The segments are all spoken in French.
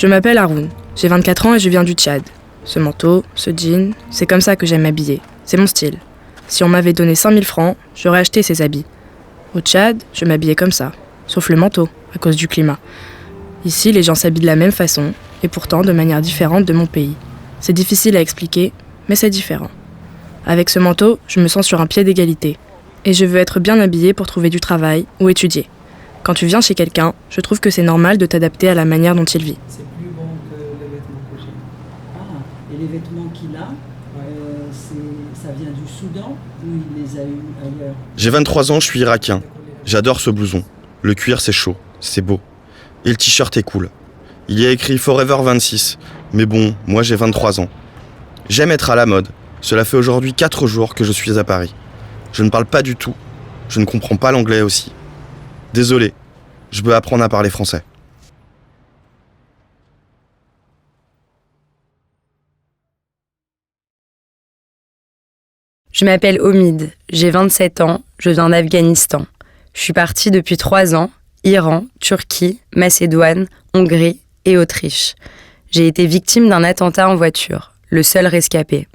Je m'appelle Haroun, j'ai 24 ans et je viens du Tchad. Ce manteau, ce jean, c'est comme ça que j'aime m'habiller. C'est mon style. Si on m'avait donné 5 000 francs, j'aurais acheté ces habits. Au Tchad, je m'habillais comme ça, sauf le manteau, à cause du climat. Ici, les gens s'habillent de la même façon, et pourtant de manière différente de mon pays. C'est difficile à expliquer, mais c'est différent. Avec ce manteau, je me sens sur un pied d'égalité. Et je veux être bien habillée pour trouver du travail ou étudier. Quand tu viens chez quelqu'un, je trouve que c'est normal de t'adapter à la manière dont il vit. C'est plus bon que les vêtements que j'ai. Ah, et les vêtements qu'il a, ça vient du Soudan ou il les a eus ailleurs? J'ai 23 ans, je suis irakien. J'adore ce blouson. Le cuir, c'est chaud, c'est beau. Et le t-shirt est cool. Il y a écrit Forever 26. Mais bon, moi j'ai 23 ans. J'aime être à la mode. Cela fait aujourd'hui 4 jours que je suis à Paris. Je ne parle pas du tout. Je ne comprends pas l'anglais aussi. Désolé, je veux apprendre à parler français. Je m'appelle Omid, j'ai 27 ans, je viens d'Afghanistan. Je suis partie depuis 3 ans, Iran, Turquie, Macédoine, Hongrie et Autriche. J'ai été victime d'un attentat en voiture, le seul rescapé.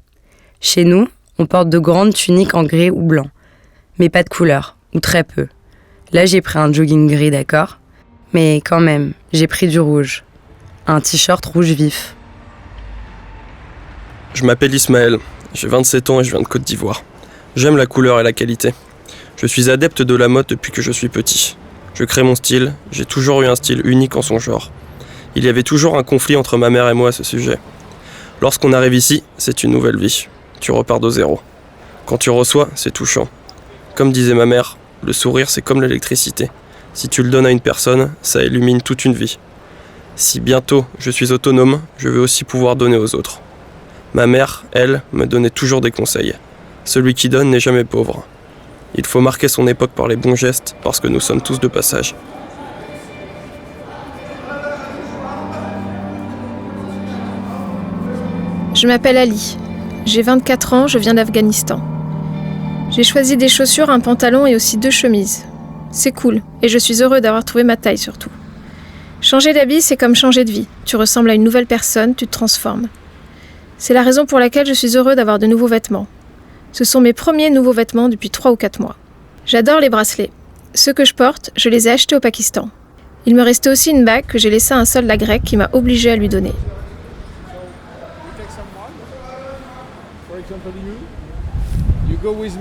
Chez nous, on porte de grandes tuniques en gris ou blanc, mais pas de couleur, ou très peu. Là, j'ai pris un jogging gris, d'accord? Mais quand même, j'ai pris du rouge. Un t-shirt rouge vif. Je m'appelle Ismaël, j'ai 27 ans et je viens de Côte d'Ivoire. J'aime la couleur et la qualité. Je suis adepte de la mode depuis que je suis petit. Je crée mon style, j'ai toujours eu un style unique en son genre. Il y avait toujours un conflit entre ma mère et moi à ce sujet. Lorsqu'on arrive ici, c'est une nouvelle vie. Tu repars de zéro. Quand tu reçois, c'est touchant. Comme disait ma mère, le sourire c'est comme l'électricité. Si tu le donnes à une personne, ça illumine toute une vie. Si bientôt je suis autonome, je veux aussi pouvoir donner aux autres. Ma mère, elle, me donnait toujours des conseils. Celui qui donne n'est jamais pauvre. Il faut marquer son époque par les bons gestes, parce que nous sommes tous de passage. Je m'appelle Ali. J'ai 24 ans, je viens d'Afghanistan. J'ai choisi des chaussures, un pantalon et aussi 2 chemises. C'est cool, et je suis heureux d'avoir trouvé ma taille surtout. Changer d'habit, c'est comme changer de vie. Tu ressembles à une nouvelle personne, tu te transformes. C'est la raison pour laquelle je suis heureux d'avoir de nouveaux vêtements. Ce sont mes premiers nouveaux vêtements depuis 3 ou 4 mois. J'adore les bracelets. Ceux que je porte, je les ai achetés au Pakistan. Il me restait aussi une bague que j'ai laissée à un soldat grec qui m'a obligée à lui donner.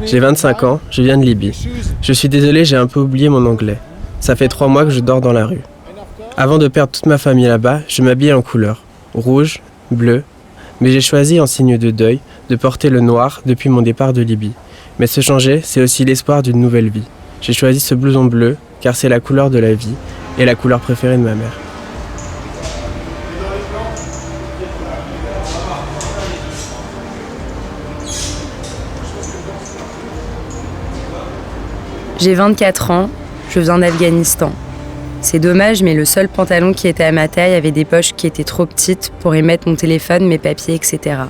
J'ai 25 ans, je viens de Libye. Je suis désolé, j'ai un peu oublié mon anglais. Ça fait 3 mois que je dors dans la rue. Avant de perdre toute ma famille là-bas, je m'habillais en couleurs. Rouge, bleu. Mais j'ai choisi en signe de deuil de porter le noir depuis mon départ de Libye. Mais se changer, c'est aussi l'espoir d'une nouvelle vie. J'ai choisi ce blouson bleu car c'est la couleur de la vie et la couleur préférée de ma mère. J'ai 24 ans, je viens d'Afghanistan. C'est dommage, mais le seul pantalon qui était à ma taille avait des poches qui étaient trop petites pour y mettre mon téléphone, mes papiers, etc.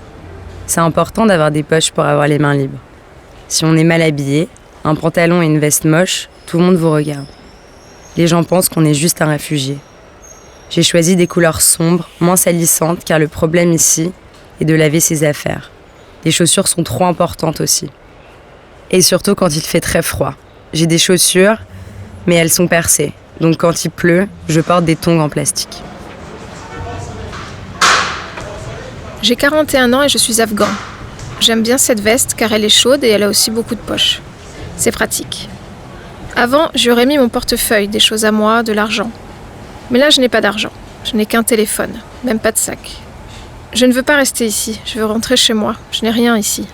C'est important d'avoir des poches pour avoir les mains libres. Si on est mal habillé, un pantalon et une veste moche, tout le monde vous regarde. Les gens pensent qu'on est juste un réfugié. J'ai choisi des couleurs sombres, moins salissantes, car le problème ici est de laver ses affaires. Les chaussures sont trop importantes aussi. Et surtout quand il fait très froid. J'ai des chaussures, mais elles sont percées. Donc quand il pleut, je porte des tongs en plastique. J'ai 41 ans et je suis afghan. J'aime bien cette veste car elle est chaude et elle a aussi beaucoup de poches. C'est pratique. Avant, j'aurais mis mon portefeuille, des choses à moi, de l'argent. Mais là, je n'ai pas d'argent. Je n'ai qu'un téléphone, même pas de sac. Je ne veux pas rester ici, je veux rentrer chez moi. Je n'ai rien ici.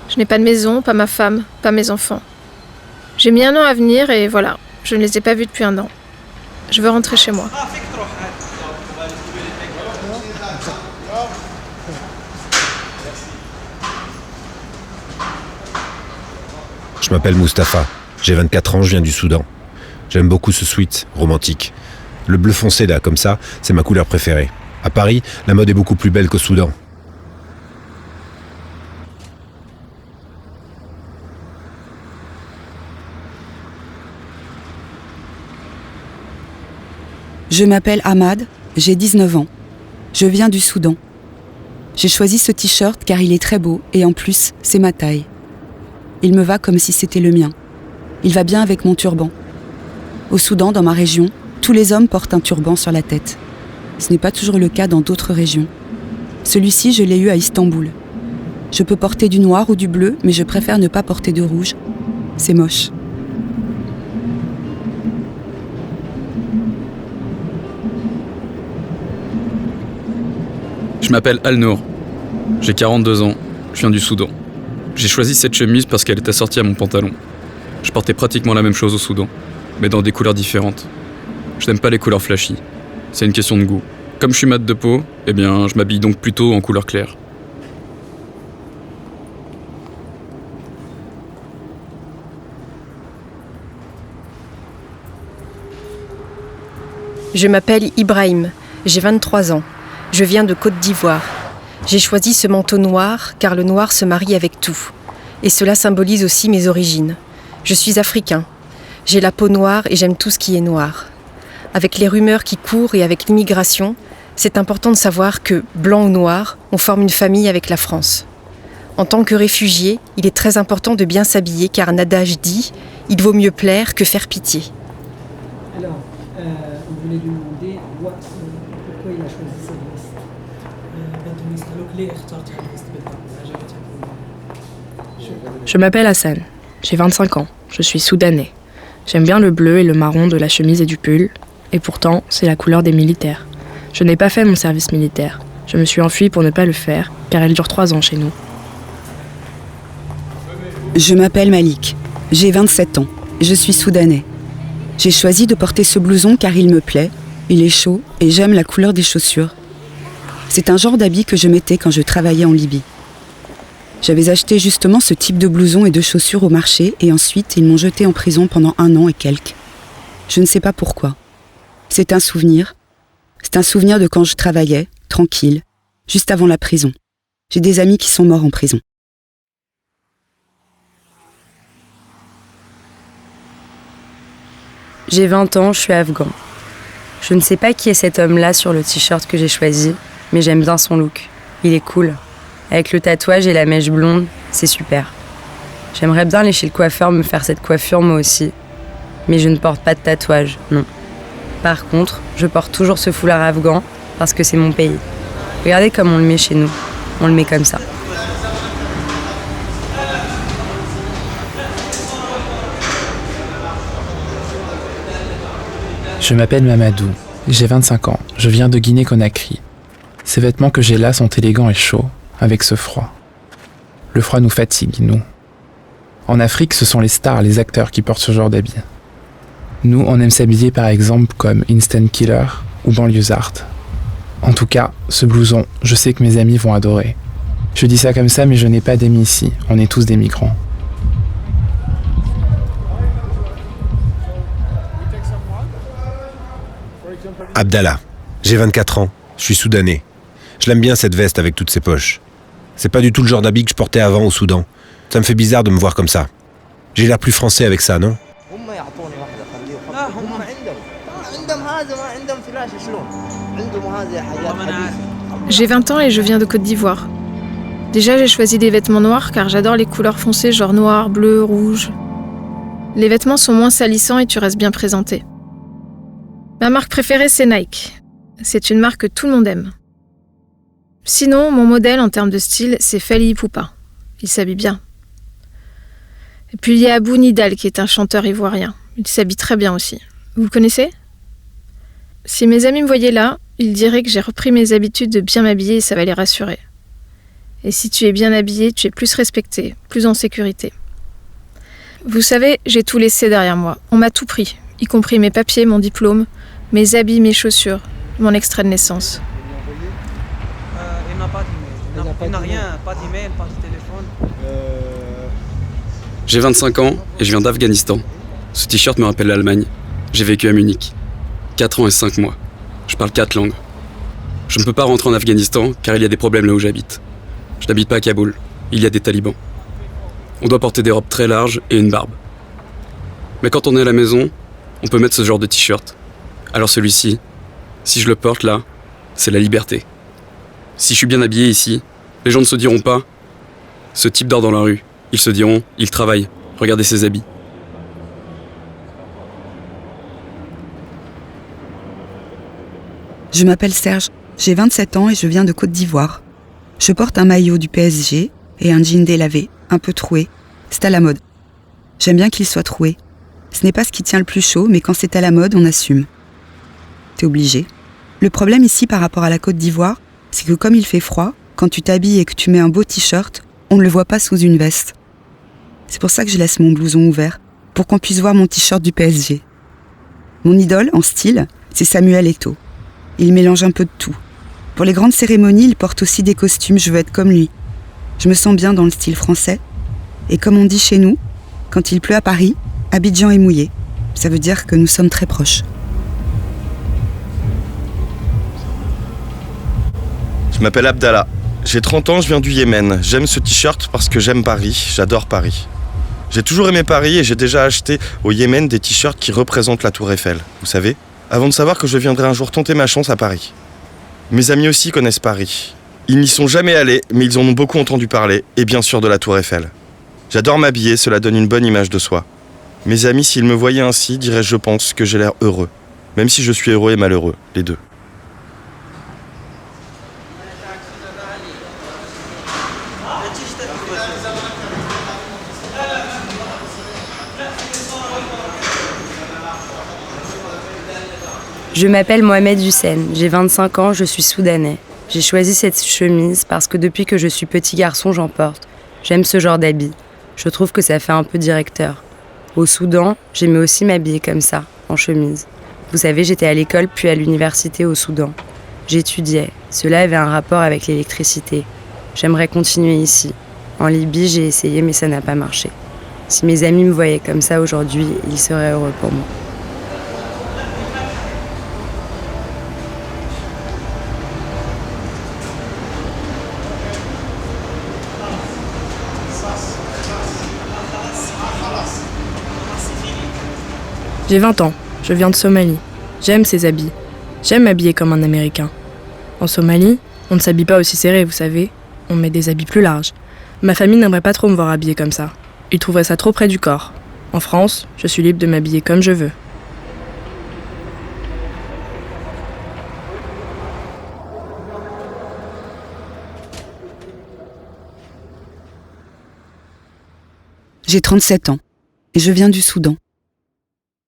Je n'ai pas de maison, pas ma femme, pas mes enfants. J'ai mis 1 an à venir et voilà, je ne les ai pas vus depuis 1 an. Je veux rentrer chez moi. Je m'appelle Mustapha, j'ai 24 ans, je viens du Soudan. J'aime beaucoup ce sweat romantique. Le bleu foncé là, comme ça, c'est ma couleur préférée. À Paris, la mode est beaucoup plus belle qu'au Soudan. Je m'appelle Ahmad, j'ai 19 ans. Je viens du Soudan. J'ai choisi ce t-shirt car il est très beau et en plus, c'est ma taille. Il me va comme si c'était le mien. Il va bien avec mon turban. Au Soudan, dans ma région, tous les hommes portent un turban sur la tête. Ce n'est pas toujours le cas dans d'autres régions. Celui-ci, je l'ai eu à Istanbul. Je peux porter du noir ou du bleu, mais je préfère ne pas porter de rouge. C'est moche. Je m'appelle Al-Nour. J'ai 42 ans. Je viens du Soudan. J'ai choisi cette chemise parce qu'elle était assortie à mon pantalon. Je portais pratiquement la même chose au Soudan, mais dans des couleurs différentes. Je n'aime pas les couleurs flashy. C'est une question de goût. Comme je suis mat de peau, eh bien, je m'habille donc plutôt en couleur claire. Je m'appelle Ibrahim, j'ai 23 ans. Je viens de Côte d'Ivoire. J'ai choisi ce manteau noir car le noir se marie avec tout. Et cela symbolise aussi mes origines. Je suis africain. J'ai la peau noire et j'aime tout ce qui est noir. Avec les rumeurs qui courent et avec l'immigration, c'est important de savoir que, blanc ou noir, on forme une famille avec la France. En tant que réfugié, il est très important de bien s'habiller car un adage dit « il vaut mieux plaire que faire pitié ». Alors, on voulait lui demander pourquoi il a choisi cette veste. Je m'appelle Hassan, j'ai 25 ans, je suis soudanais. J'aime bien le bleu et le marron de la chemise et du pull, et pourtant, c'est la couleur des militaires. Je n'ai pas fait mon service militaire. Je me suis enfuie pour ne pas le faire, car il dure 3 ans chez nous. Je m'appelle Malik, j'ai 27 ans, je suis soudanais. J'ai choisi de porter ce blouson car il me plaît, il est chaud et j'aime la couleur des chaussures. C'est un genre d'habit que je mettais quand je travaillais en Libye. J'avais acheté justement ce type de blouson et de chaussures au marché et ensuite ils m'ont jeté en prison pendant 1 an et quelques. Je ne sais pas pourquoi. C'est un souvenir. C'est un souvenir de quand je travaillais, tranquille, juste avant la prison. J'ai des amis qui sont morts en prison. J'ai 20 ans, je suis afghan. Je ne sais pas qui est cet homme-là sur le t-shirt que j'ai choisi, mais j'aime bien son look. Il est cool. Avec le tatouage et la mèche blonde, c'est super. J'aimerais bien aller chez le coiffeur me faire cette coiffure moi aussi. Mais je ne porte pas de tatouage, non. Par contre, je porte toujours ce foulard afghan parce que c'est mon pays. Regardez comme on le met chez nous. On le met comme ça. Je m'appelle Mamadou, j'ai 25 ans, je viens de Guinée-Conakry. Ces vêtements que j'ai là sont élégants et chauds, avec ce froid. Le froid nous fatigue, nous. En Afrique, ce sont les stars, les acteurs qui portent ce genre d'habits. Nous, on aime s'habiller par exemple comme Instant Killer ou Banlieusard. En tout cas, ce blouson, je sais que mes amis vont adorer. Je dis ça comme ça, mais je n'ai pas d'amis ici, on est tous des migrants. Abdallah, j'ai 24 ans, je suis soudanais. Je l'aime bien cette veste avec toutes ses poches. C'est pas du tout le genre d'habit que je portais avant au Soudan. Ça me fait bizarre de me voir comme ça. J'ai l'air plus français avec ça, non ? J'ai 20 ans et je viens de Côte d'Ivoire. Déjà, j'ai choisi des vêtements noirs car j'adore les couleurs foncées genre noir, bleu, rouge. Les vêtements sont moins salissants et tu restes bien présenté. Ma marque préférée, c'est Nike. C'est une marque que tout le monde aime. Sinon, mon modèle en termes de style, c'est Fally Ipupa. Il s'habille bien. Et puis il y a Abou Nidal qui est un chanteur ivoirien. Il s'habille très bien aussi. Vous le connaissez ? Si mes amis me voyaient là, ils diraient que j'ai repris mes habitudes de bien m'habiller et ça va les rassurer. Et si tu es bien habillé, tu es plus respecté, plus en sécurité. Vous savez, j'ai tout laissé derrière moi. On m'a tout pris, y compris mes papiers, mon diplôme, mes habits, mes chaussures, mon extrait de naissance. Il n'a rien, pas d'email, pas de téléphone. J'ai 25 ans et je viens d'Afghanistan. Ce t-shirt me rappelle l'Allemagne. J'ai vécu à Munich. 4 ans et 5 mois. Je parle 4 langues. Je ne peux pas rentrer en Afghanistan car il y a des problèmes là où j'habite. Je n'habite pas à Kaboul. Il y a des talibans. On doit porter des robes très larges et une barbe. Mais quand on est à la maison, on peut mettre ce genre de t-shirt. Alors celui-ci, si je le porte là, c'est la liberté. Si je suis bien habillé ici, les gens ne se diront pas « Ce type dort dans la rue ». Ils se diront « Il travaille, regardez ses habits ». Je m'appelle Serge, j'ai 27 ans et je viens de Côte d'Ivoire. Je porte un maillot du PSG et un jean délavé, un peu troué. C'est à la mode. J'aime bien qu'il soit troué. Ce n'est pas ce qui tient le plus chaud, mais quand c'est à la mode, on assume. T'es obligé. Le problème ici par rapport à la Côte d'Ivoire, c'est que comme il fait froid, quand tu t'habilles et que tu mets un beau t-shirt, on ne le voit pas sous une veste. C'est pour ça que je laisse mon blouson ouvert, pour qu'on puisse voir mon t-shirt du PSG. Mon idole, en style, c'est Samuel Eto'o. Il mélange un peu de tout. Pour les grandes cérémonies, il porte aussi des costumes, je veux être comme lui. Je me sens bien dans le style français. Et comme on dit chez nous, quand il pleut à Paris, Abidjan est mouillé. Ça veut dire que nous sommes très proches. Je m'appelle Abdallah. J'ai 30 ans, je viens du Yémen. J'aime ce t-shirt parce que j'aime Paris, j'adore Paris. J'ai toujours aimé Paris et j'ai déjà acheté au Yémen des t-shirts qui représentent la Tour Eiffel, vous savez, avant de savoir que je viendrai un jour tenter ma chance à Paris. Mes amis aussi connaissent Paris. Ils n'y sont jamais allés, mais ils en ont beaucoup entendu parler, et bien sûr de la Tour Eiffel. J'adore m'habiller, cela donne une bonne image de soi. Mes amis, s'ils me voyaient ainsi, diraient, je pense, que j'ai l'air heureux. Même si je suis heureux et malheureux, les deux. Je m'appelle Mohamed Hussein, j'ai 25 ans, je suis soudanais. J'ai choisi cette chemise parce que depuis que je suis petit garçon, j'en porte. J'aime ce genre d'habit. Je trouve que ça fait un peu directeur. Au Soudan, j'aimais aussi m'habiller comme ça, en chemise. Vous savez, j'étais à l'école puis à l'université au Soudan. J'étudiais. Cela avait un rapport avec l'électricité. J'aimerais continuer ici. En Libye, j'ai essayé mais ça n'a pas marché. Si mes amis me voyaient comme ça aujourd'hui, ils seraient heureux pour moi. J'ai 20 ans, je viens de Somalie. J'aime ces habits. J'aime m'habiller comme un Américain. En Somalie, on ne s'habille pas aussi serré, vous savez. On met des habits plus larges. Ma famille n'aimerait pas trop me voir habillée comme ça. Ils trouveraient ça trop près du corps. En France, je suis libre de m'habiller comme je veux. J'ai 37 ans et je viens du Soudan.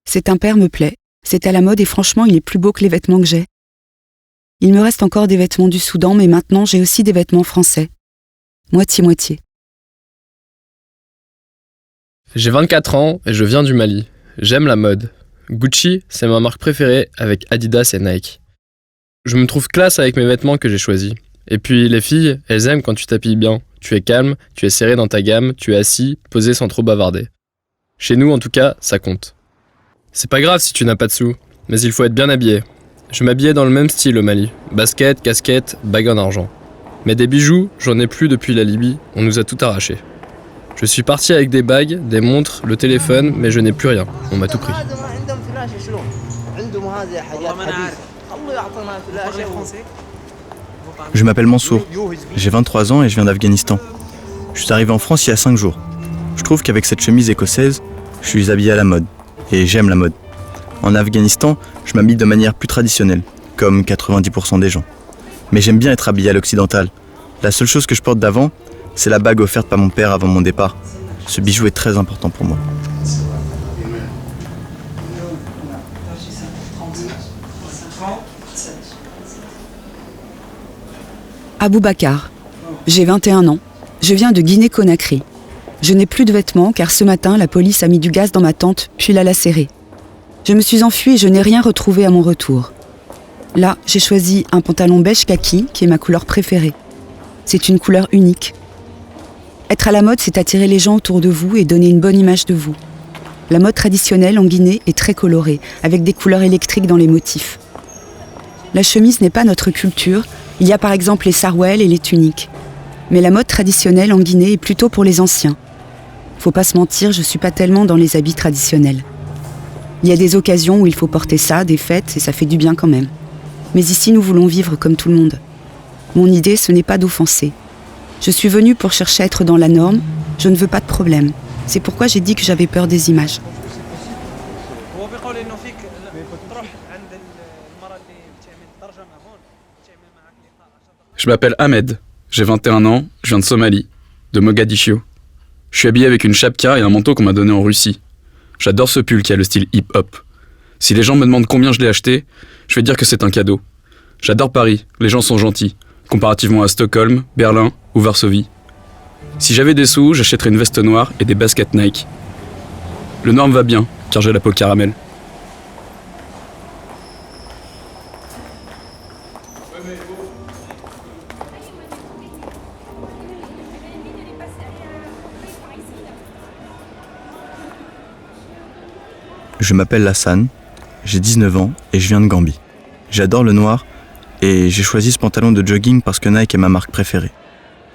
Cet impair me plaît, c'est à la mode et franchement, il est plus beau que les vêtements que j'ai. Il me reste encore des vêtements du Soudan, mais maintenant j'ai aussi des vêtements français. Moitié-moitié. J'ai 24 ans et je viens du Mali. J'aime la mode. Gucci, c'est ma marque préférée avec Adidas et Nike. Je me trouve classe avec mes vêtements que j'ai choisis. Et puis les filles, elles aiment quand tu t'habilles bien. Tu es calme, tu es serré dans ta gamme, tu es assis, posé sans trop bavarder. Chez nous, en tout cas, ça compte. C'est pas grave si tu n'as pas de sous, mais il faut être bien habillé. Je m'habillais dans le même style au Mali. Basket, casquette, bague en argent. Mais des bijoux, j'en ai plus depuis la Libye, on nous a tout arraché. Je suis parti avec des bagues, des montres, le téléphone, mais je n'ai plus rien. On m'a tout pris. Je m'appelle Mansour. J'ai 23 ans et je viens d'Afghanistan. Je suis arrivé en France il y a 5 jours. Je trouve qu'avec cette chemise écossaise, je suis habillé à la mode. Et j'aime la mode. En Afghanistan, je m'habille de manière plus traditionnelle, comme 90% des gens. Mais j'aime bien être habillé à l'occidental. La seule chose que je porte d'avant, c'est la bague offerte par mon père avant mon départ. Ce bijou est très important pour moi. Abou Bakar. J'ai 21 ans. Je viens de Guinée-Conakry. Je n'ai plus de vêtements car ce matin, la police a mis du gaz dans ma tente puis l'a lacérée. Je me suis enfuie et je n'ai rien retrouvé à mon retour. Là, j'ai choisi un pantalon beige kaki qui est ma couleur préférée. C'est une couleur unique. Être à la mode, c'est attirer les gens autour de vous et donner une bonne image de vous. La mode traditionnelle en Guinée est très colorée, avec des couleurs électriques dans les motifs. La chemise n'est pas notre culture, il y a par exemple les sarouels et les tuniques. Mais la mode traditionnelle en Guinée est plutôt pour les anciens. Faut pas se mentir, je suis pas tellement dans les habits traditionnels. Il y a des occasions où il faut porter ça, des fêtes, et ça fait du bien quand même. Mais ici, nous voulons vivre comme tout le monde. Mon idée, ce n'est pas d'offenser. Je suis venue pour chercher à être dans la norme, je ne veux pas de problème. C'est pourquoi j'ai dit que j'avais peur des images. Je m'appelle Ahmed, j'ai 21 ans, je viens de Somalie, de Mogadiscio. Je suis habillé avec une chapka et un manteau qu'on m'a donné en Russie. J'adore ce pull qui a le style hip-hop. Si les gens me demandent combien je l'ai acheté, je vais dire que c'est un cadeau. J'adore Paris, les gens sont gentils, comparativement à Stockholm, Berlin ou Varsovie. Si j'avais des sous, j'achèterais une veste noire et des baskets Nike. Le noir me va bien, car j'ai la peau caramel. Je m'appelle Lassane, j'ai 19 ans et je viens de Gambie. J'adore le noir et j'ai choisi ce pantalon de jogging parce que Nike est ma marque préférée.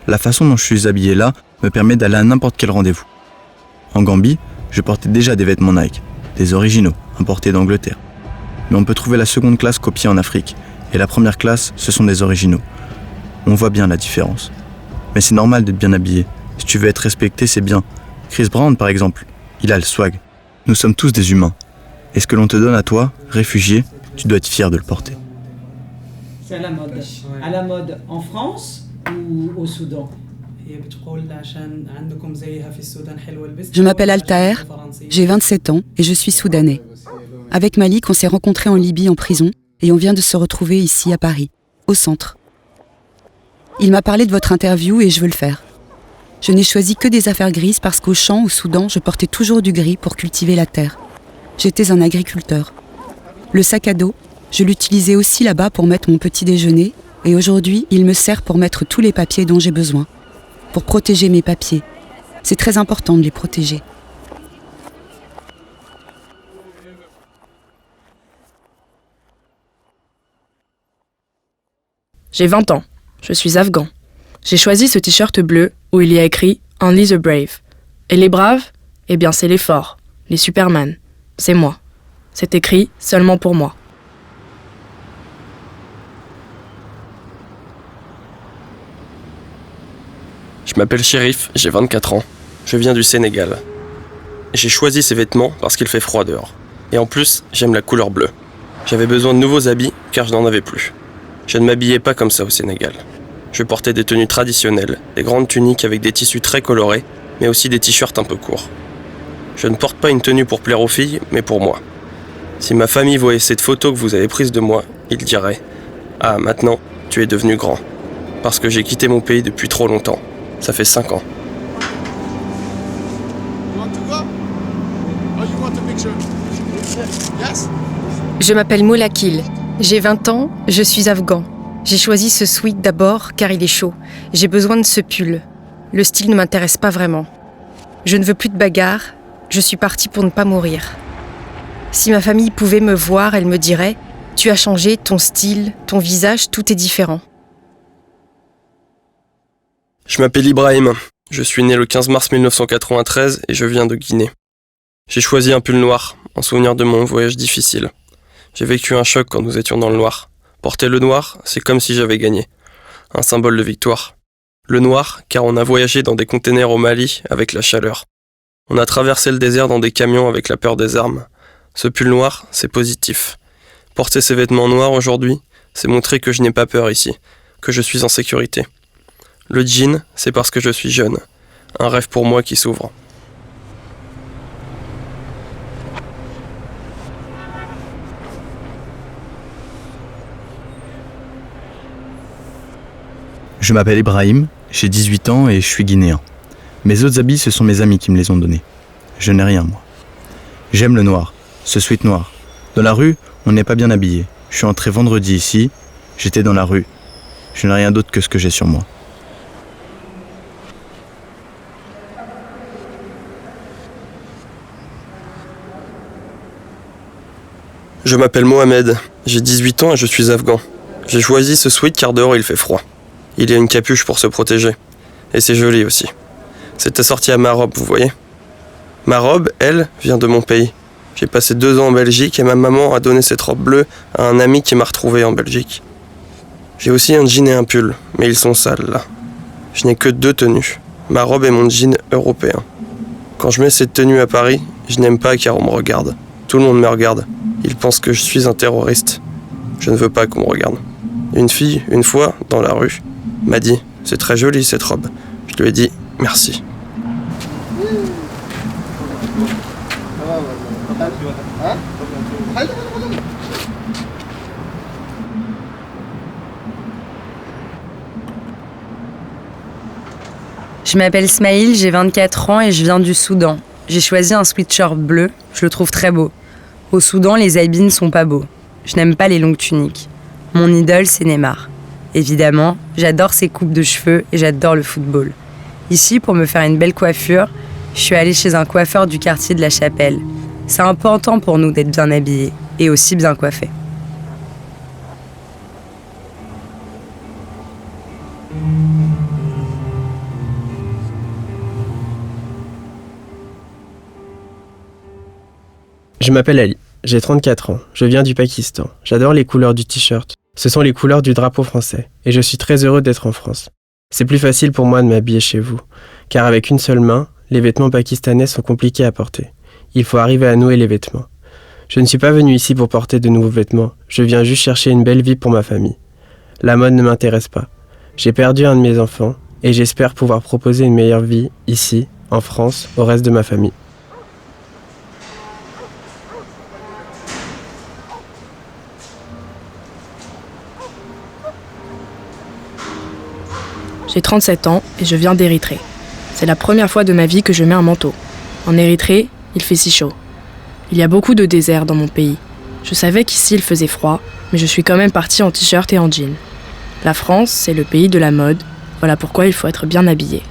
La façon dont je suis habillé là me permet d'aller à n'importe quel rendez-vous. En Gambie, je portais déjà des vêtements Nike, des originaux, importés d'Angleterre. Mais on peut trouver la seconde classe copiée en Afrique et la première classe, ce sont des originaux. On voit bien la différence. Mais c'est normal d'être bien habillé. Si tu veux être respecté, c'est bien. Chris Brown, par exemple, il a le swag. Nous sommes tous des humains. Et ce que l'on te donne à toi, réfugié, tu dois être fier de le porter. C'est à la mode. À la mode en France ou au Soudan? Je m'appelle Altaer, j'ai 27 ans et je suis soudanais. Avec Malik, on s'est rencontrés en Libye en prison et on vient de se retrouver ici à Paris, au centre. Il m'a parlé de votre interview et je veux le faire. Je n'ai choisi que des affaires grises parce qu'au champ, au Soudan, je portais toujours du gris pour cultiver la terre. J'étais un agriculteur. Le sac à dos, je l'utilisais aussi là-bas pour mettre mon petit déjeuner et aujourd'hui, il me sert pour mettre tous les papiers dont j'ai besoin. Pour protéger mes papiers. C'est très important de les protéger. J'ai 20 ans. Je suis afghan. J'ai choisi ce t-shirt bleu où il y a écrit « Only the brave ». Et les braves? Eh bien, c'est les forts, les Superman. C'est moi. C'est écrit seulement pour moi. Je m'appelle Chérif, j'ai 24 ans. Je viens du Sénégal. J'ai choisi ces vêtements parce qu'il fait froid dehors. Et en plus, j'aime la couleur bleue. J'avais besoin de nouveaux habits car je n'en avais plus. Je ne m'habillais pas comme ça au Sénégal. Je portais des tenues traditionnelles, des grandes tuniques avec des tissus très colorés, mais aussi des t-shirts un peu courts. Je ne porte pas une tenue pour plaire aux filles, mais pour moi. Si ma famille voyait cette photo que vous avez prise de moi, ils diraient « Ah, maintenant, tu es devenu grand. » Parce que j'ai quitté mon pays depuis trop longtemps. Ça fait 5 ans. Je m'appelle Molakil, j'ai 20 ans, je suis afghan. J'ai choisi ce sweat d'abord car il est chaud. J'ai besoin de ce pull. Le style ne m'intéresse pas vraiment. Je ne veux plus de bagarre, je suis partie pour ne pas mourir. Si ma famille pouvait me voir, elle me dirait « Tu as changé, ton style, ton visage, tout est différent. » Je m'appelle Ibrahim. Je suis né le 15 mars 1993 et je viens de Guinée. J'ai choisi un pull noir, en souvenir de mon voyage difficile. J'ai vécu un choc quand nous étions dans le noir. Porter le noir, c'est comme si j'avais gagné. Un symbole de victoire. Le noir, car on a voyagé dans des containers au Mali avec la chaleur. On a traversé le désert dans des camions avec la peur des armes. Ce pull noir, c'est positif. Porter ces vêtements noirs aujourd'hui, c'est montrer que je n'ai pas peur ici, que je suis en sécurité. Le jean, c'est parce que je suis jeune. Un rêve pour moi qui s'ouvre. Je m'appelle Ibrahim, j'ai 18 ans et je suis guinéen. Mes autres habits, ce sont mes amis qui me les ont donnés. Je n'ai rien, moi. J'aime le noir, ce sweat noir. Dans la rue, on n'est pas bien habillé. Je suis entré vendredi ici, j'étais dans la rue. Je n'ai rien d'autre que ce que j'ai sur moi. Je m'appelle Mohamed, j'ai 18 ans et je suis afghan. J'ai choisi ce sweat car dehors il fait froid. Il y a une capuche pour se protéger. Et c'est joli aussi. C'est assorti à ma robe, vous voyez. Ma robe, elle, vient de mon pays. J'ai passé 2 ans en Belgique et ma maman a donné cette robe bleue à un ami qui m'a retrouvé en Belgique. J'ai aussi un jean et un pull, mais ils sont sales là. Je n'ai que 2 tenues, ma robe et mon jean européen. Quand je mets cette tenue à Paris, je n'aime pas car on me regarde. Tout le monde me regarde. Ils pensent que je suis un terroriste. Je ne veux pas qu'on me regarde. Une fille, une fois, dans la rue, m'a dit « C'est très joli cette robe ». Je lui ai dit « Merci ». Je m'appelle Smaïl, j'ai 24 ans et je viens du Soudan. J'ai choisi un sweatshirt bleu, je le trouve très beau. Au Soudan, les habits ne sont pas beaux. Je n'aime pas les longues tuniques. Mon idole, c'est Neymar. Évidemment, j'adore ses coupes de cheveux et j'adore le football. Ici, pour me faire une belle coiffure, je suis allée chez un coiffeur du quartier de la Chapelle. C'est important pour nous d'être bien habillés et aussi bien coiffés. Je m'appelle Ali, j'ai 34 ans, je viens du Pakistan. J'adore les couleurs du t-shirt. Ce sont les couleurs du drapeau français et je suis très heureux d'être en France. C'est plus facile pour moi de m'habiller chez vous, car avec une seule main, les vêtements pakistanais sont compliqués à porter. Il faut arriver à nouer les vêtements. Je ne suis pas venu ici pour porter de nouveaux vêtements, je viens juste chercher une belle vie pour ma famille. La mode ne m'intéresse pas. J'ai perdu un de mes enfants et j'espère pouvoir proposer une meilleure vie ici, en France, au reste de ma famille. J'ai 37 ans et je viens d'Érythrée. C'est la première fois de ma vie que je mets un manteau. En Érythrée, il fait si chaud. Il y a beaucoup de désert dans mon pays. Je savais qu'ici il faisait froid, mais je suis quand même partie en t-shirt et en jean. La France, c'est le pays de la mode. Voilà pourquoi il faut être bien habillé.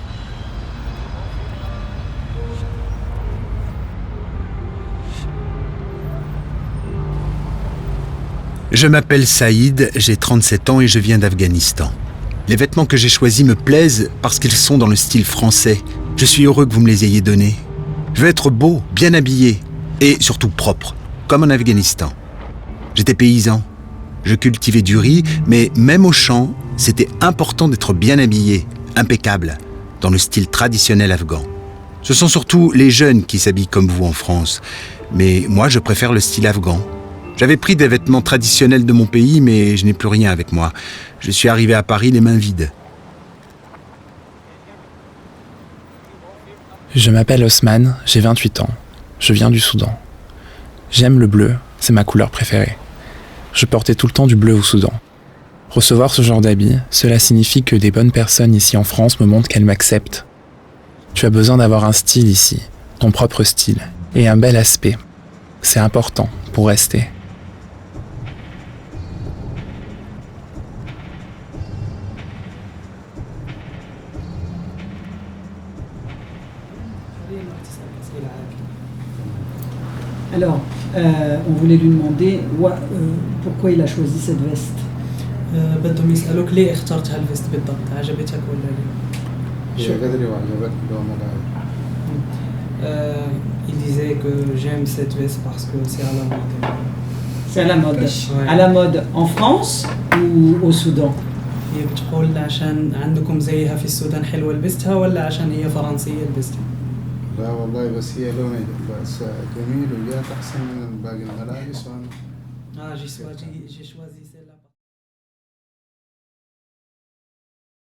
Je m'appelle Saïd, j'ai 37 ans et je viens d'Afghanistan. Les vêtements que j'ai choisis me plaisent parce qu'ils sont dans le style français. Je suis heureux que vous me les ayez donnés. Je veux être beau, bien habillé et surtout propre, comme en Afghanistan. J'étais paysan. Je cultivais du riz, mais même au champ, c'était important d'être bien habillé, impeccable, dans le style traditionnel afghan. Ce sont surtout les jeunes qui s'habillent comme vous en France, mais moi je préfère le style afghan. J'avais pris des vêtements traditionnels de mon pays, mais je n'ai plus rien avec moi. Je suis arrivé à Paris les mains vides. Je m'appelle Osman, j'ai 28 ans. Je viens du Soudan. J'aime le bleu, c'est ma couleur préférée. Je portais tout le temps du bleu au Soudan. Recevoir ce genre d'habit, cela signifie que des bonnes personnes ici en France me montrent qu'elles m'acceptent. Tu as besoin d'avoir un style ici, ton propre style, et un bel aspect. C'est important pour rester. Alors, on voulait lui demander pourquoi il a choisi cette veste. بدهم يسألوك ليه اخترت هالفيست بالضبط؟ عجبتك ولا ليه؟ شو قدري وعجبتني لو Il disait que j'aime cette veste parce que c'est à la mode. C'est à la mode. Ouais. À la mode en France ou au Soudan? هي بتقول عشان عندكم زيها في السودان حلوة لبستها ولا عشان هي فرنسية لبستها؟ لا والله بس هي لونها بس جميل وجات أحسن من باقي الملابس وأنا j'ai choisi celle-là.